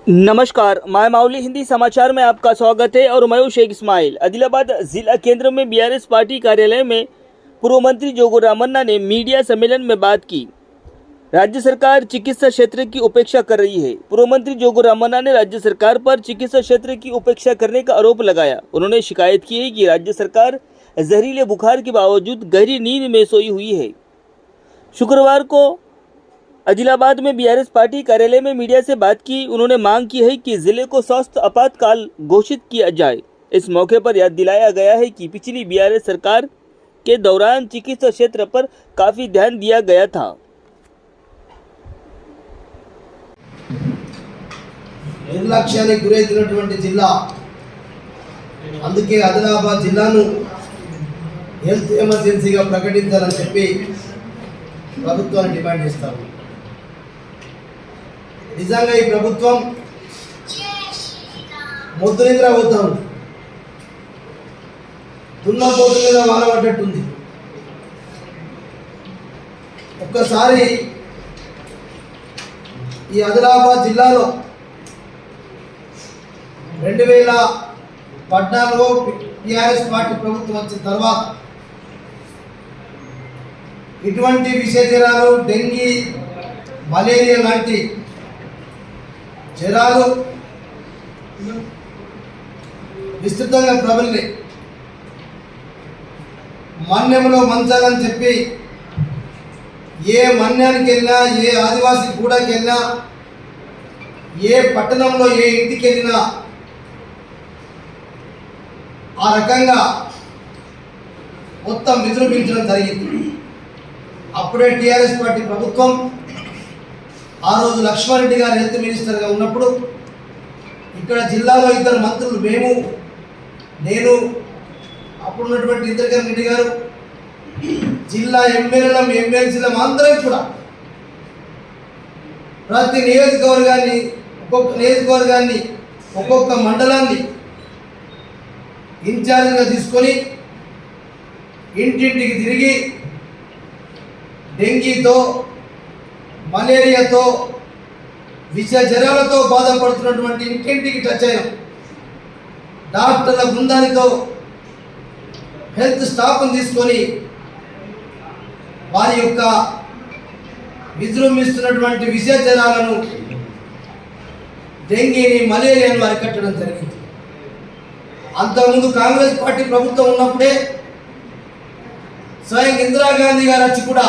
नमस्कार, मैं माउली हिंदी समाचार में आपका स्वागत है और मैं हूं शेख इस्माइल। आदिलाबाद जिला केंद्र में बीआरएस पार्टी कार्यालय में पूर्व मंत्री जोगू रामन्ना ने मीडिया सम्मेलन में बात की। राज्य सरकार चिकित्सा क्षेत्र की उपेक्षा कर रही है। पूर्व मंत्री जोगू रामन्ना ने राज्य सरकार पर चिकित्सा क्षेत्र की उपेक्षा करने का आरोप लगाया। उन्होंने शिकायत की है कि राज्य सरकार जहरीले बुखार के बावजूद गहरी नींद में सोई हुई है। शुक्रवार को आदिलाबाद में बीआरएस पार्टी कार्यालय में मीडिया से बात की। उन्होंने मांग की है कि जिले को स्वास्थ्य आपातकाल घोषित किया जाए। इस मौके पर याद दिलाया गया है कि पिछली बीआरएस सरकार के दौरान चिकित्सा क्षेत्र पर काफी ध्यान दिया गया था। నిర్లక్ష్యానికి గురైనటువంటి జిల్లా, అందుకే ఆదిలాబాద్ జిల్లాను హెల్త్ ఎమర్జెన్సీగా ప్రకటించాలని చెప్పి ప్రభుత్వాన్ని డిమాండ్ చేస్తాము. నిజంగా ఈ ప్రభుత్వం మొద్దు నిద్ర పోతాం, దున్నపోతు మీద వానబడ్డట్టుంది. ఒక్కసారి ఈ ఆదిలాబాద్ జిల్లాలో 2014లో టీఆర్ఎస్ పార్టీ ప్రభుత్వం వచ్చిన తర్వాత ఇటువంటి విష జ్వరాలు, డెంగీ, మలేరియా లాంటి జ్వరాలు విస్తృతంగా ప్రబలినాయి. మన్యంలో మంచాలని చెప్పి ఏ మన్యానికి వెళ్ళినా, ఏ ఆదివాసీ గూడకి వెళ్ళినా, ఏ పట్టణంలో ఏ ఇంటికి వెళ్ళినా ఆ రకంగా మొత్తం విజృంభించడం జరిగింది. అప్పుడే టీఆర్ఎస్ పార్టీ ప్రభుత్వం, ఆ రోజు లక్ష్మణ్ రెడ్డి గారు హెల్త్ మినిస్టర్గా ఉన్నప్పుడు ఇక్కడ జిల్లాలో ఇద్దరు మంత్రులు, నేను అప్పుడున్నటువంటి ఇంద్రకరణ్ రెడ్డి గారు, జిల్లా ఎమ్మెల్యేలం, ఎమ్మెల్సీలం అందరం కూడా ప్రతి నియోజకవర్గాన్ని, ఒక్కొక్క మండలాన్ని ఇన్ఛార్జ్గా తీసుకొని ఇంటింటికి తిరిగి డెంగీతో, మలేరియాతో, విష జ్వరాలతో బాధపడుతున్నటువంటి ఇంటింటికి టచ్ అయ్యాం. డాక్టర్ల బృందానితో హెల్త్ స్టాఫ్ను తీసుకొని వారి యొక్క విజృంభిస్తున్నటువంటి విష జ్వరాలను, డెంగీని, మలేరియాను అరికట్టడం జరిగింది. అంతకుముందు కాంగ్రెస్ పార్టీ ప్రభుత్వం ఉన్నప్పుడే స్వయం ఇందిరాగాంధీ గారు వచ్చి కూడా